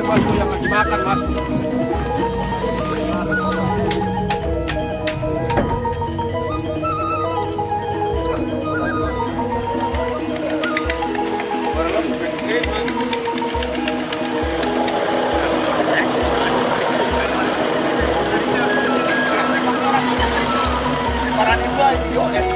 Mas tuh yang lagi makan mas. Orang ibu video kan.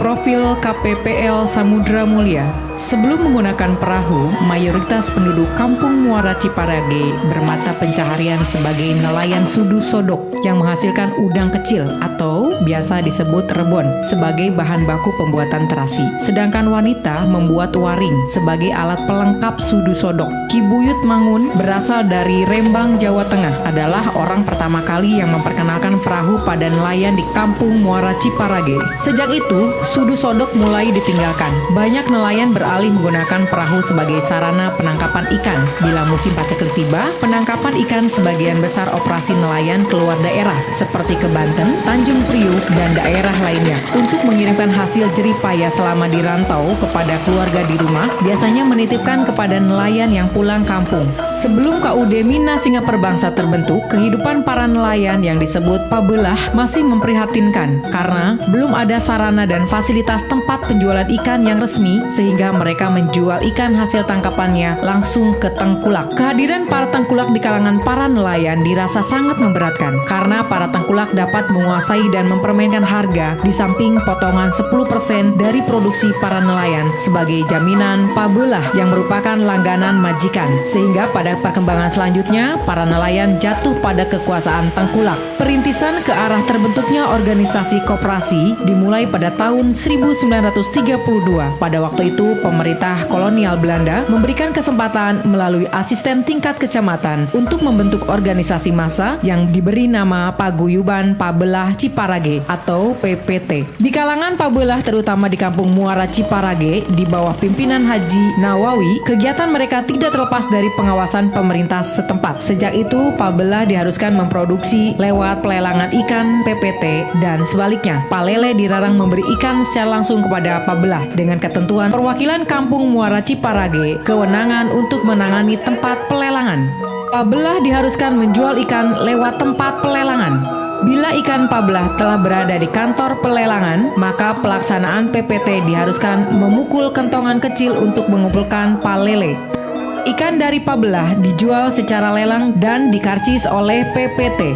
Profil KPPL Samudra Mulia. Sebelum menggunakan perahu, mayoritas penduduk Kampung Muara Ciparage bermata pencaharian sebagai nelayan sudu sodok yang menghasilkan udang kecil atau biasa disebut rebon sebagai bahan baku pembuatan terasi. Sedangkan wanita membuat waring sebagai alat pelengkap sudu sodok. Ki Buyut Mangun berasal dari Rembang, Jawa Tengah, adalah orang pertama kali yang memperkenalkan perahu pada nelayan di Kampung Muara Ciparage. Sejak itu, sudu sodok mulai ditinggalkan. Banyak nelayan beralih menggunakan perahu sebagai sarana penangkapan ikan. Bila musim paceklik tiba, penangkapan ikan sebagian besar operasi nelayan keluar daerah seperti ke Banten, Tanjung Priuk, dan daerah lainnya. Untuk mengirimkan hasil jerih payah selama di rantau kepada keluarga di rumah, biasanya menitipkan kepada nelayan yang pulang kampung. Sebelum KUD Mina Singa Perbangsa terbentuk, kehidupan para nelayan yang disebut pabelah masih memprihatinkan karena belum ada sarana dan fasilitas tempat penjualan ikan yang resmi sehingga mereka menjual ikan hasil tangkapannya langsung ke tengkulak. Kehadiran para tengkulak di kalangan para nelayan dirasa sangat memberatkan karena para tengkulak dapat menguasai dan mempermainkan harga di samping potongan 10% dari produksi para nelayan sebagai jaminan pabelah yang merupakan langganan majikan, sehingga pada perkembangan selanjutnya para nelayan jatuh pada kekuasaan tengkulak. Perintisan ke arah terbentuknya organisasi koperasi dimulai pada tahun 1932. Pada waktu itu pemerintah kolonial Belanda memberikan kesempatan melalui asisten tingkat kecamatan untuk membentuk organisasi massa yang diberi nama Paguyuban Pabelah Ciparage atau PPT. Di kalangan pabelah terutama di Kampung Muara Ciparage di bawah pimpinan Haji Nawawi, kegiatan mereka tidak terlepas dari pengawasan pemerintah setempat. Sejak itu pabelah diharuskan memproduksi lewat pelelangan ikan PPT dan sebaliknya. Palele dilarang memberi ikan secara langsung kepada pabelah dengan ketentuan perwakilan Kampung Muara Ciparage kewenangan untuk menangani tempat pelelangan. Pabelah diharuskan menjual ikan lewat tempat pelelangan. Bila ikan pabelah telah berada di kantor pelelangan, maka pelaksanaan PPT diharuskan memukul kentongan kecil untuk mengumpulkan palele. Ikan dari pabelah dijual secara lelang dan dikarcis oleh PPT.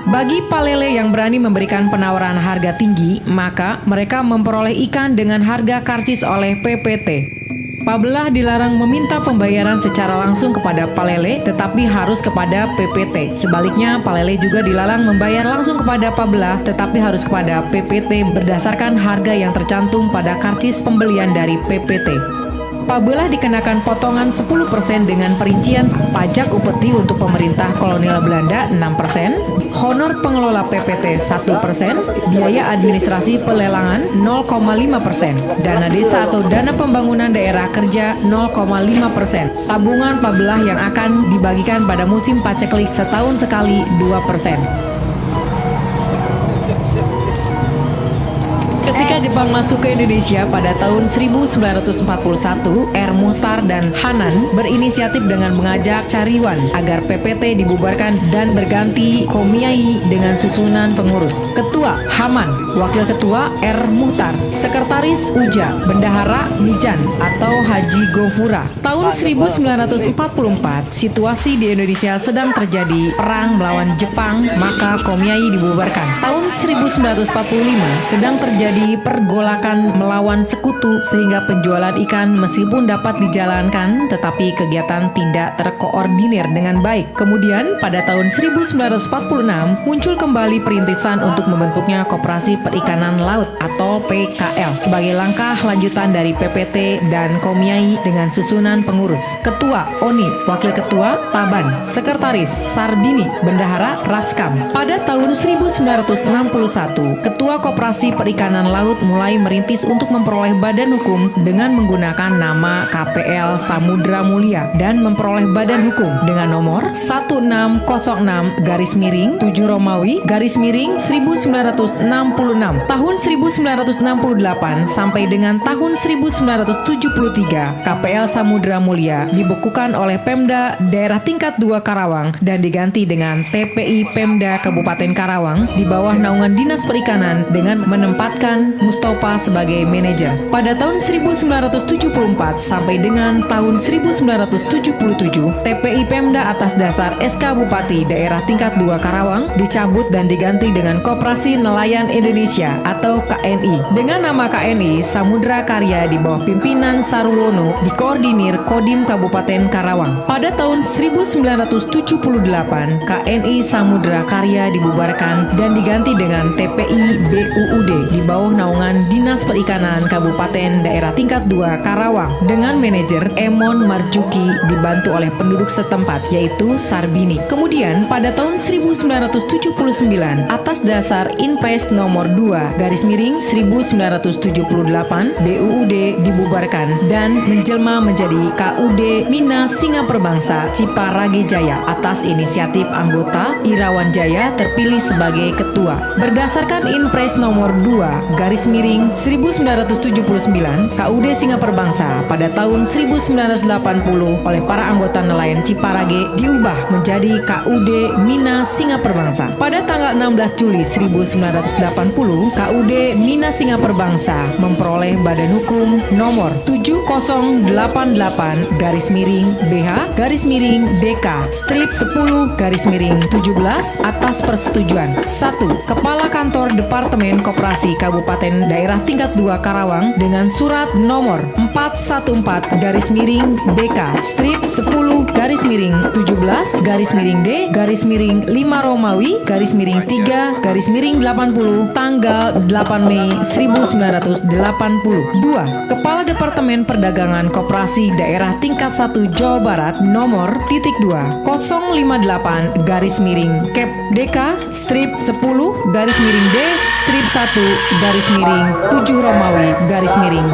Bagi palele yang berani memberikan penawaran harga tinggi, maka mereka memperoleh ikan dengan harga karcis oleh PPT. Pabelah dilarang meminta pembayaran secara langsung kepada palele, tetapi harus kepada PPT. Sebaliknya, palele juga dilarang membayar langsung kepada pabelah, tetapi harus kepada PPT berdasarkan harga yang tercantum pada karcis pembelian dari PPT. Pabelah dikenakan potongan 10% dengan perincian pajak upeti untuk pemerintah kolonial Belanda 6%, honor pengelola PPT 1%, biaya administrasi pelelangan 0,5%, dana desa atau dana pembangunan daerah kerja 0,5%, tabungan pabelah yang akan dibagikan pada musim paceklik setahun sekali 2%. Ketika Jepang masuk ke Indonesia pada tahun 1941, R. Muhtar dan Hanan berinisiatif dengan mengajak Cariwan agar PPT dibubarkan dan berganti Komiai dengan susunan pengurus. Ketua Haman, Wakil Ketua R. Muhtar, Sekretaris Uja, Bendahara Mijan atau Haji Gofura. Tahun 1944, situasi di Indonesia sedang terjadi perang melawan Jepang, maka Komiai dibubarkan. Tahun 1945 sedang terjadi pergolakan melawan sekutu sehingga penjualan ikan meskipun dapat dijalankan tetapi kegiatan tidak terkoordinir dengan baik. Kemudian pada tahun 1946 muncul kembali perintisan untuk membentuknya Koperasi Perikanan Laut atau PKL sebagai langkah lanjutan dari PPT dan Komiai dengan susunan pengurus. Ketua ONI, Wakil Ketua Taban, Sekretaris Sardini, Bendahara Raskam. Pada tahun 1961 Ketua Koperasi Perikanan Laut mulai merintis untuk memperoleh badan hukum dengan menggunakan nama KPL Samudra Mulia dan memperoleh badan hukum dengan nomor 1606-7 Romawi-1966 tahun 1968 sampai dengan tahun 1973 KPL Samudra Mulia dibekukan oleh Pemda Daerah Tingkat 2 Karawang dan diganti dengan TPI Pemda Kabupaten Karawang di bawah naungan Dinas Perikanan dengan menempatkan Mustafa sebagai manajer. Pada tahun 1974 sampai dengan tahun 1977, TPI Pemda atas dasar SK Bupati Daerah Tingkat 2 Karawang dicabut dan diganti dengan Koperasi Nelayan Indonesia atau KNI. Dengan nama KNI Samudra Karya di bawah pimpinan Sarwono dikoordinir Kodim Kabupaten Karawang. Pada tahun 1978, KNI Samudra Karya dibubarkan dan diganti dengan TPI BUUD di bawah naungan Dinas Perikanan Kabupaten Daerah Tingkat 2 Karawang dengan manajer Emon Marjuki dibantu oleh penduduk setempat yaitu Sarbini. Kemudian pada tahun 1979 atas dasar Inpres nomor 2 /1978 BUUD dibubarkan dan menjelma menjadi KUD Mina Singa Perbangsa Ciparage Jaya atas inisiatif anggota Irawan Jaya terpilih sebagai ketua. Berdasarkan Inpres nomor 2 /1979 KUD Singa Perbangsa pada tahun 1980 oleh para anggota nelayan Ciparage diubah menjadi KUD Mina Singa Perbangsa. Pada tanggal 16 Juli 1980, KUD Mina Singa Perbangsa memperoleh badan hukum nomor 7008-BH-DK-10-17 atas persetujuan 1. Kepala Kantor Departemen Koperasi Kabupaten Daerah Tingkat 2 Karawang dengan surat nomor 414-10-17-D-5 Romawi _3-80 tanggal 8 Mei 1980. 2. Kepala Departemen Perdagangan Koperasi Daerah Tingkat 1 Jawa Barat nomor _2-058-10-D-10-7 Romawi _80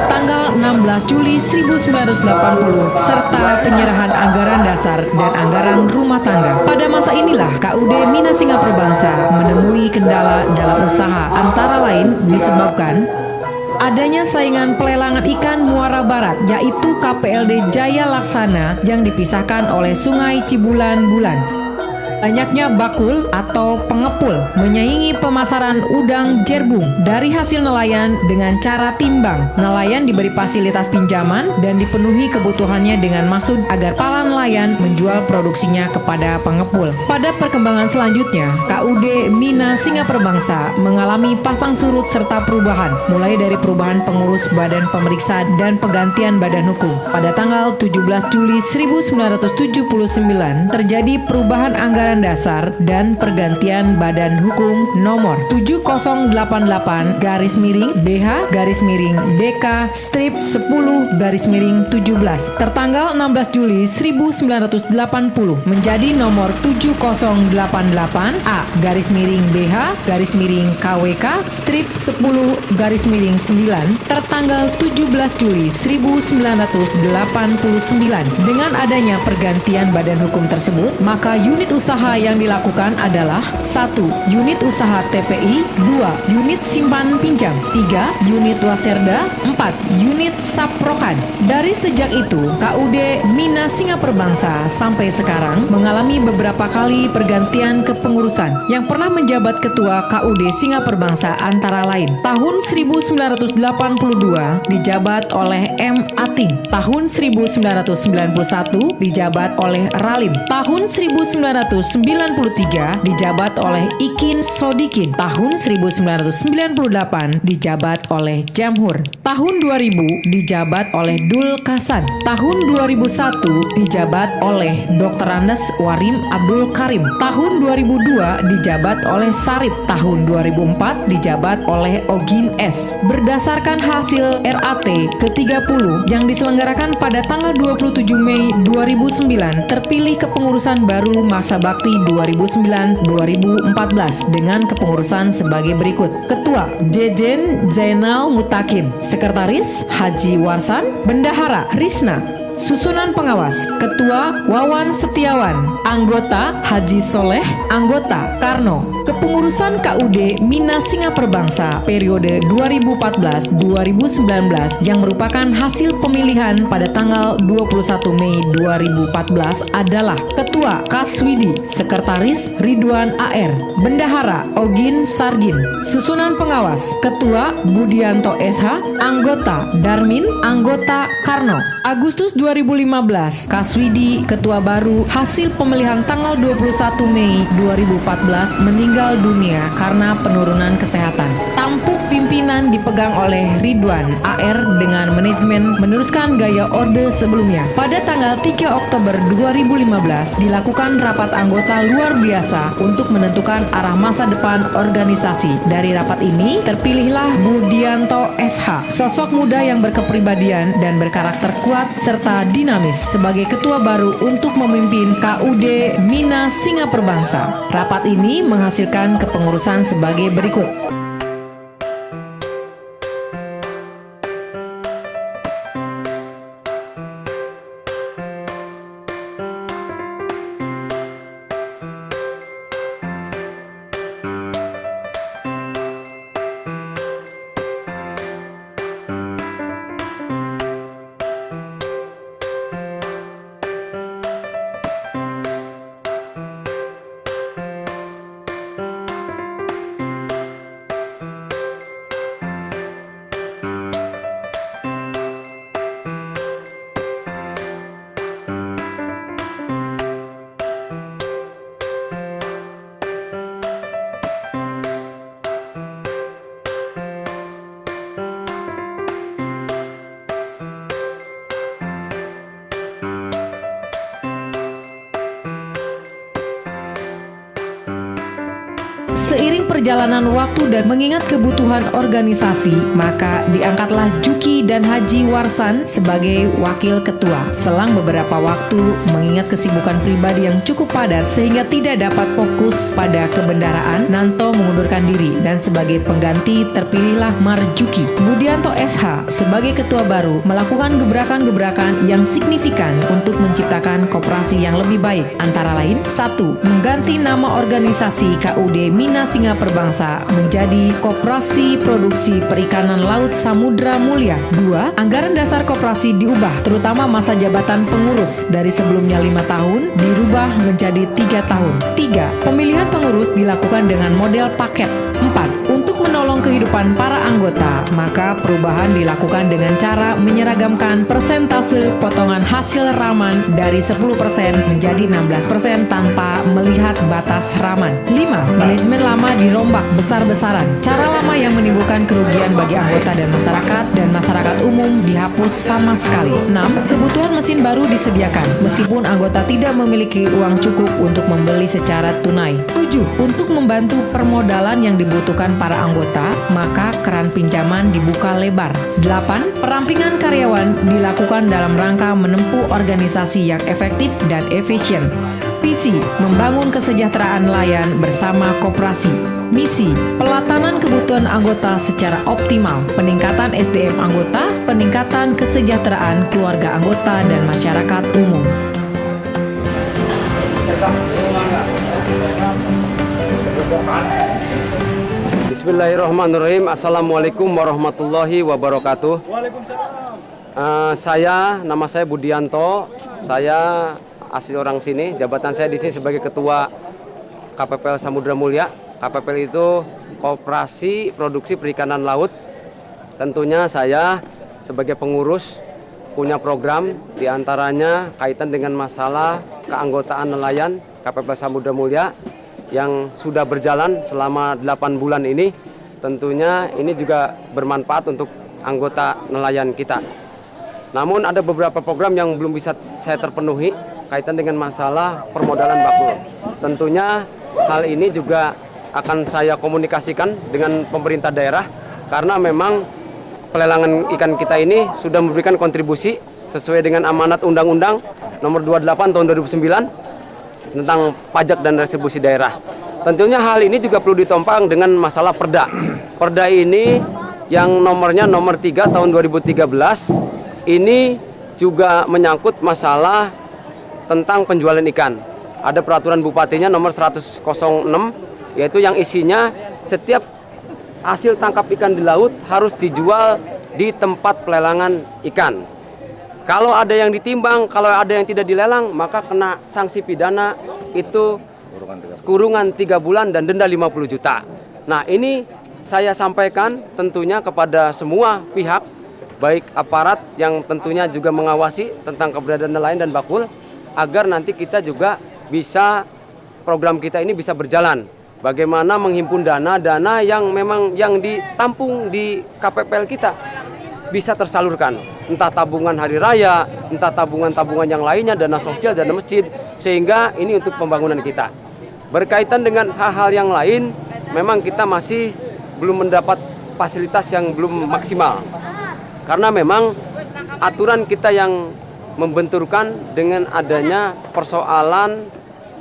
tanggal 16 Juli 1980 serta penyerahan anggaran dasar dan anggaran rumah tangga. Pada masa inilah KUD Mina Singa Perbangsa menemui kendala dalam usaha antara lain disebabkan adanya saingan pelelangan ikan Muara Barat yaitu KPLD Jaya Laksana yang dipisahkan oleh Sungai Cibulan-Bulan. Banyaknya bakul atau pengepul menyaingi pemasaran udang jerbung dari hasil nelayan dengan cara timbang. Nelayan diberi fasilitas pinjaman dan dipenuhi kebutuhannya dengan maksud agar para nelayan menjual produksinya kepada pengepul. Pada perkembangan selanjutnya, KUD Mina Singa Perbangsa mengalami pasang surut serta perubahan, mulai dari perubahan pengurus badan pemeriksa dan penggantian badan hukum. Pada tanggal 17 Juli 1979 terjadi perubahan anggaran dasar dan pergantian badan hukum nomor 7008-DK-10-17 tertanggal 16 Juli 1980 menjadi nomor 7008-A-BH-KWK-10-9 tertanggal 17 Juli 1989. Dengan adanya pergantian badan hukum tersebut, maka unit usaha yang dilakukan adalah 1. Unit usaha TPI, 2. Unit simpan pinjam, 3. Unit waserda, 4. Unit saprokan. Dari sejak itu, KUD Mina Singa Perbangsa sampai sekarang mengalami beberapa kali pergantian kepengurusan. Yang pernah menjabat ketua KUD Singa Perbangsa antara lain tahun 1982 dijabat oleh M. Ating, tahun 1991 dijabat oleh Ralim, tahun 1993 dijabat oleh Ikin Sodikin, tahun 1998 dijabat oleh Jamhur, tahun 2000 dijabat oleh Dul Kasan, tahun 2001 dijabat oleh Dr. Andes Warim Abdul Karim, tahun 2002 dijabat oleh Sarip, tahun 2004 dijabat oleh Ogin S. Berdasarkan hasil RAT ke-30 yang diselenggarakan pada tanggal 27 Mei 2009, terpilih kepengurusan baru masa bakti 2009-2014 dengan kepengurusan sebagai berikut. Ketua Jejen Zainal Mutakin, Sekretaris Haji Warsan, Bendahara Risna. Susunan pengawas: Ketua Wawan Setiawan, anggota Haji Soleh, anggota Karno. Kepengurusan KUD Mina Singa Perbangsa periode 2014-2019 yang merupakan hasil pemilihan pada tanggal 21 Mei 2014 adalah Ketua Kaswidi, Sekretaris Ridwan AR, Bendahara Ogin Sargin. Susunan pengawas: Ketua Budianto SH, anggota Darmin, anggota Karno. Agustus 2015, Kaswidi, ketua baru, hasil pemilihan tanggal 21 Mei 2014 meninggal dunia karena penurunan kesehatan. Tampuk dipegang oleh Ridwan AR dengan manajemen meneruskan gaya orde sebelumnya. Pada tanggal 3 Oktober 2015 dilakukan rapat anggota luar biasa untuk menentukan arah masa depan organisasi. Dari rapat ini terpilihlah Budianto SH, sosok muda yang berkepribadian dan berkarakter kuat serta dinamis sebagai ketua baru untuk memimpin KUD Mina Singa Perbangsa. Rapat ini menghasilkan kepengurusan sebagai berikut. Seiring perjalanan waktu dan mengingat kebutuhan organisasi, maka diangkatlah Juki dan Haji Warsan sebagai wakil ketua. Selang beberapa waktu, mengingat kesibukan pribadi yang cukup padat sehingga tidak dapat fokus pada kebendaraan, Nanto mengundurkan diri dan sebagai pengganti terpilihlah Marjuki. Budianto SH sebagai ketua baru melakukan gebrakan-gebrakan yang signifikan untuk menciptakan koperasi yang lebih baik. Antara lain, 1. Mengganti nama organisasi KUD Mina Singa Perbangsa menjadi Koperasi Produksi Perikanan Laut Samudra Mulia. 2. Anggaran dasar koperasi diubah, terutama masa jabatan pengurus dari sebelumnya 5 tahun dirubah menjadi 3 tahun. 3. Pemilihan pengurus dilakukan dengan model paket. 4. Untuk menolong kehidupan para anggota, maka perubahan dilakukan dengan cara menyeragamkan persentase potongan hasil raman dari 10% menjadi 16% tanpa melihat batas raman. 5. Manajemen lama dirombak besar-besaran. Cara lama yang menimbulkan kerugian bagi anggota dan masyarakat umum dihapus sama sekali. 6. Kebutuhan mesin baru disediakan, meskipun anggota tidak memiliki uang cukup untuk membeli secara tunai. 7. Untuk membantu permodalan yang dibutuhkan para anggota, maka keran pinjaman dibuka lebar. 8. Perampingan karyawan dilakukan dalam rangka menempuh organisasi yang efektif dan efisien. Visi, membangun kesejahteraan nelayan bersama koperasi. Misi, pelatanan kebutuhan anggota secara optimal, peningkatan SDM anggota, peningkatan kesejahteraan keluarga anggota dan masyarakat umum. Bismillahirrahmanirrahim. Assalamualaikum warahmatullahi wabarakatuh. Nama saya Budianto. Saya asli orang sini. Jabatan saya di sini sebagai ketua KPPL Samudra Mulia. KPPL itu Koperasi Produksi Perikanan Laut. Tentunya saya sebagai pengurus punya program, diantaranya kaitan dengan masalah keanggotaan nelayan KPPL Samudra Mulia yang sudah berjalan selama 8 bulan ini. Tentunya ini juga bermanfaat untuk anggota nelayan kita. Namun ada beberapa program yang belum bisa saya terpenuhi kaitan dengan masalah permodalan bakul. Tentunya hal ini juga akan saya komunikasikan dengan pemerintah daerah karena memang pelelangan ikan kita ini sudah memberikan kontribusi sesuai dengan amanat Undang-Undang Nomor 28 Tahun 2009 tentang pajak dan retribusi daerah. Tentunya hal ini juga perlu ditompang dengan masalah perda. Perda ini yang nomornya nomor 3 tahun 2013 ini juga menyangkut masalah tentang penjualan ikan. Ada peraturan bupatinya nomor 106 yaitu yang isinya setiap hasil tangkap ikan di laut harus dijual di tempat pelelangan ikan. Kalau ada yang ditimbang, kalau ada yang tidak dilelang, maka kena sanksi pidana itu kurungan 3 bulan dan denda 50 juta. Nah, ini saya sampaikan tentunya kepada semua pihak, baik aparat yang tentunya juga mengawasi tentang keberadaan nelayan dan bakul, agar nanti kita juga bisa, program kita ini bisa berjalan. bagaimana menghimpun dana yang memang yang ditampung di KPPL kita bisa tersalurkan, entah tabungan hari raya, entah tabungan-tabungan yang lainnya, dana sosial, dana masjid, sehingga ini untuk pembangunan kita. Berkaitan dengan hal-hal yang lain, memang kita masih belum mendapat fasilitas yang belum maksimal, karena memang aturan kita yang membenturkan dengan adanya persoalan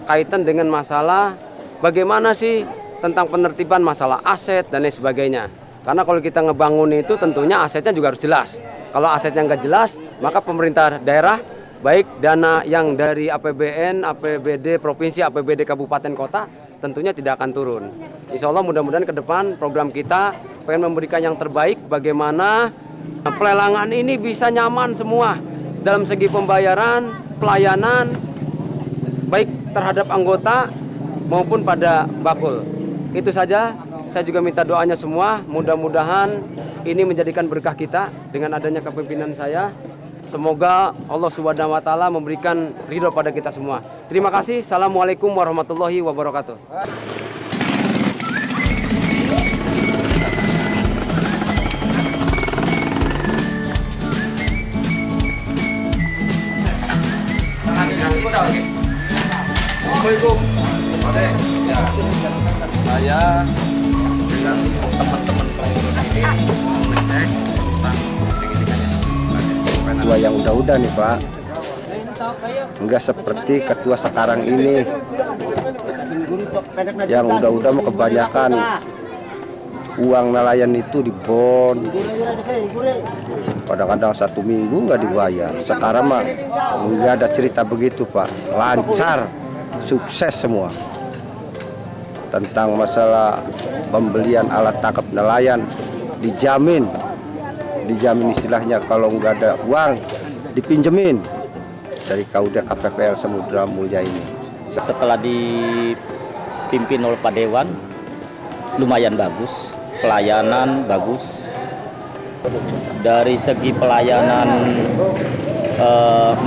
kaitan dengan masalah bagaimana sih tentang penertiban masalah aset dan lain sebagainya. Karena kalau kita ngebangun itu tentunya asetnya juga harus jelas. Kalau asetnya nggak jelas, maka pemerintah daerah, baik dana yang dari APBN, APBD Provinsi, APBD Kabupaten Kota, tentunya tidak akan turun. Insya Allah mudah-mudahan ke depan program kita pengen memberikan yang terbaik bagaimana pelelangan ini bisa nyaman semua dalam segi pembayaran, pelayanan, baik terhadap anggota maupun pada bakul. Itu saja. Saya juga minta doanya semua, mudah-mudahan ini menjadikan berkah kita dengan adanya kepemimpinan saya. Semoga Allah Subhanahu wa taala memberikan ridho pada kita semua. Terima kasih. Assalamualaikum warahmatullahi wabarakatuh. Assalamualaikum. Saya dengan teman-teman pengurus ini mengecek tentang ketua yang udah-udah nih Pak, enggak seperti ketua sekarang ini yang udah-udah mau kebanyakan uang nelayan itu di bon, kadang-kadang 1 minggu nggak dibayar. Sekarang mah nggak ada cerita begitu Pak, lancar, sukses semua. Tentang masalah pembelian alat tangkap nelayan dijamin istilahnya, kalau nggak ada uang dipinjemin dari KUD KPPL Samudra Mulia ini. Setelah dipimpin oleh Pak Dewan, lumayan bagus, pelayanan bagus. Dari segi pelayanan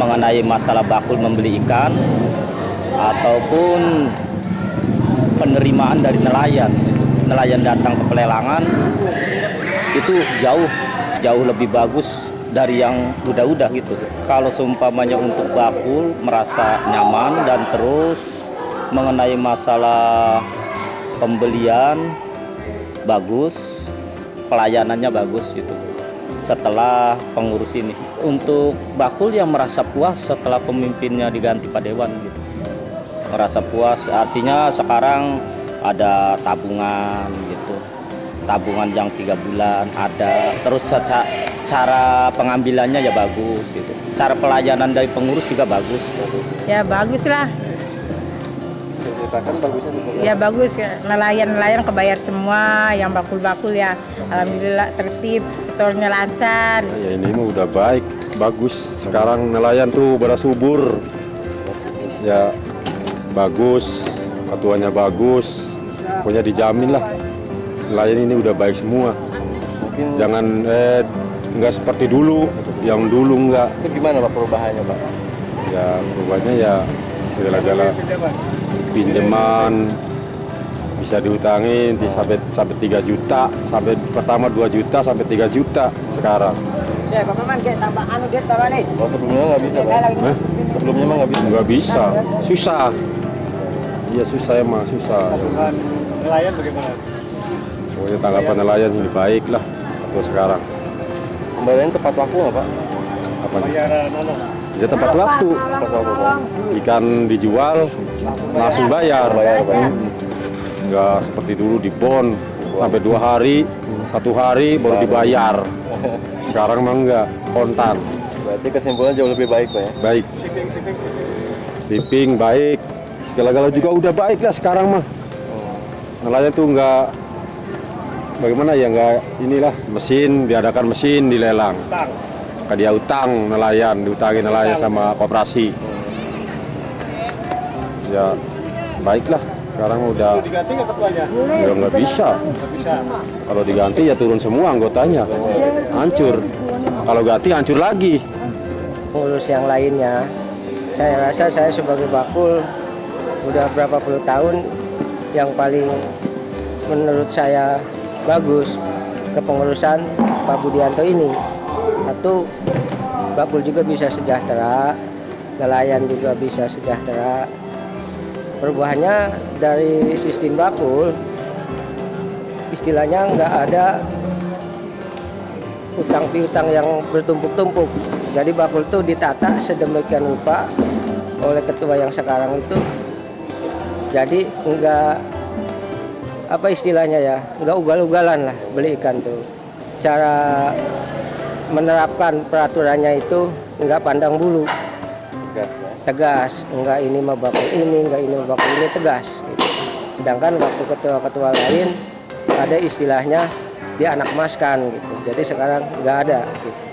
mengenai masalah bakul membeli ikan ataupun penerimaan dari nelayan datang ke pelelangan itu jauh lebih bagus dari yang udah gitu. Kalau seumpamanya untuk bakul merasa nyaman, dan terus mengenai masalah pembelian bagus, pelayanannya bagus gitu. Setelah pengurus ini, untuk bakul yang merasa puas setelah pemimpinnya diganti Pak Dewan gitu. Merasa puas, artinya sekarang ada tabungan gitu, tabungan yang 3 bulan ada, terus cara pengambilannya ya bagus gitu, cara pelayanan dari pengurus juga bagus gitu. Ya bagus lah. Ya bagus, nelayan kebayar semua, yang bakul-bakul ya alhamdulillah tertib, setornya lancar. Ya ini mah udah baik, bagus. Sekarang nelayan tuh berasubur, ya bagus, ketuanya bagus, pokoknya dijamin lah. Nelayan ini udah baik semua. Jangan nggak seperti dulu, yang dulu nggak. Itu gimana Pak perubahannya Pak? Ya perubahannya ya segala-gala pinjaman bisa dihutangin sampai 3 juta, sampai pertama 2 juta sampai 3 juta sekarang. Oh sebelumnya nggak bisa Pak? Sebelumnya mah nggak bisa? Nggak bisa, susah. Iya susah emang, susah. Nelayan bagaimana? Pokoknya tanggapan nelayan ini baik lah atau sekarang. Pembayaran tepat waktu nggak Pak? Apa nih? Ya tepat waktu. Ikan dijual langsung bayar. Nggak seperti dulu di bon sampai 2 hari, 1 hari baru dibayar. Sekarang mah enggak, kontan. Berarti kesimpulannya jauh lebih baik Pak ya? Baik. Shipping baik. Segala-gala juga udah baik lah sekarang mah. Nelayan tuh enggak, bagaimana ya, enggak inilah mesin, diadakan mesin dilelang. Kayak dia utang nelayan, diutangin nelayan sama koperasi. Ya baiklah, sekarang udah. Diganti nggak ketuanya? Ya nggak bisa. Kalau diganti ya turun semua anggotanya, hancur. Kalau ganti hancur lagi. Pengurus yang lainnya, saya rasa saya sebagai bakul udah berapa puluh tahun yang paling menurut saya bagus kepengurusan Pak Budianto ini. Satu, bakul juga bisa sejahtera, nelayan juga bisa sejahtera. Perubahannya dari sistem bakul, istilahnya nggak ada utang piutang yang bertumpuk-tumpuk. Jadi bakul itu ditata sedemikian rupa oleh ketua yang sekarang itu. Jadi enggak apa istilahnya ya, enggak ugal-ugalan lah beli ikan tuh. Cara menerapkan peraturannya itu enggak pandang bulu, tegas. Enggak ini mah bakul ini, enggak ini mah bakul ini, tegas. Gitu. Sedangkan waktu ketua-ketua lain ada istilahnya dianakmaskan gitu. Jadi sekarang enggak ada. Gitu.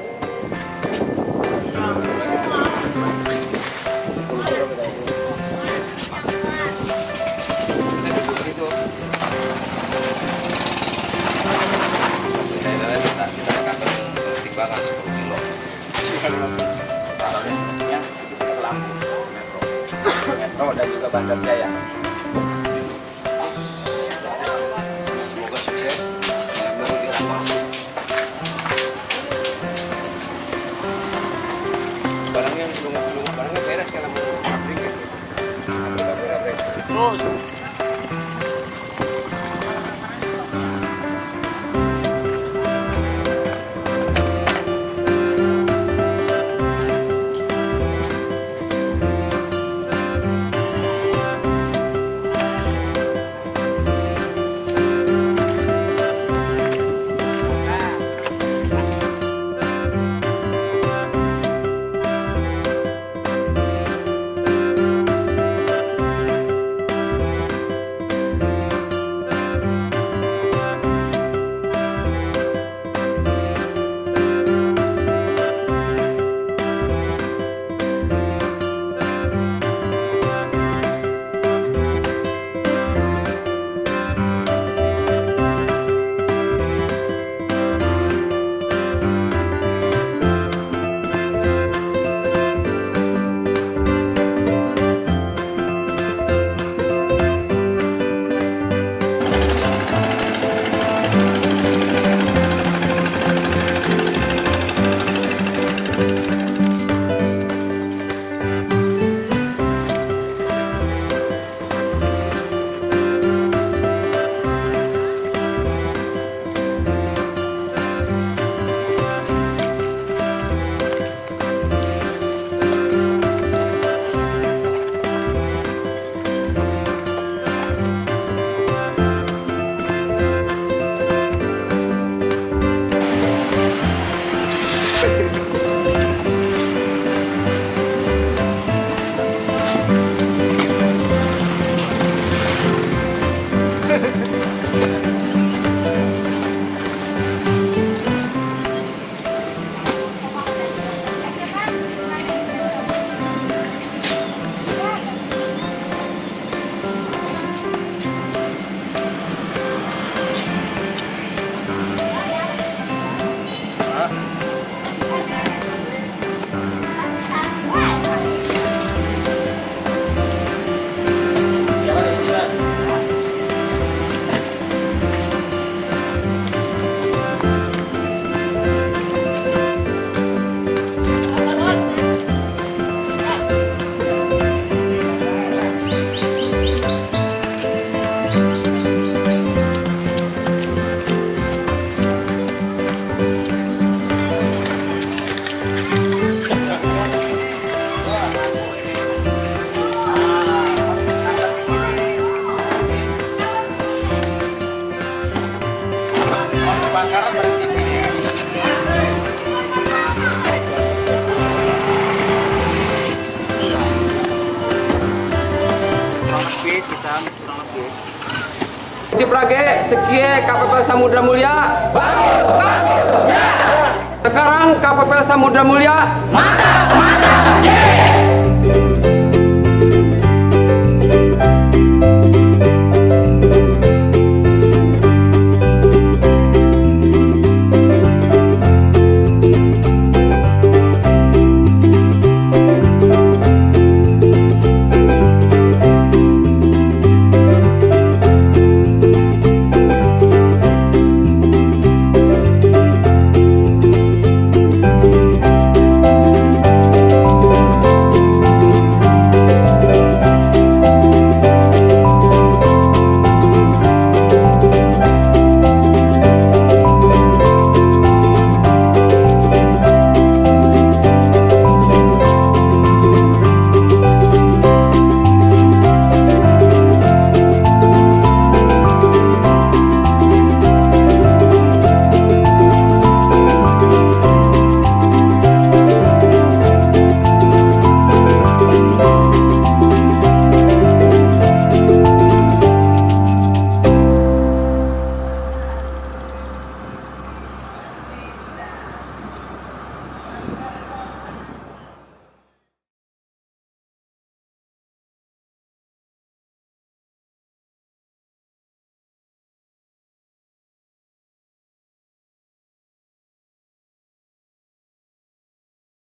Metro dan juga Bandar Jaya. Semoga sukses. Barangnya beres kalau mau pabrik ya. Terus. Ciprage, Sekie, KPPL Samudra Mulia. Bagus, ya. Sekarang KPPL Samudra Mulia. Mantap, mantap, yeah.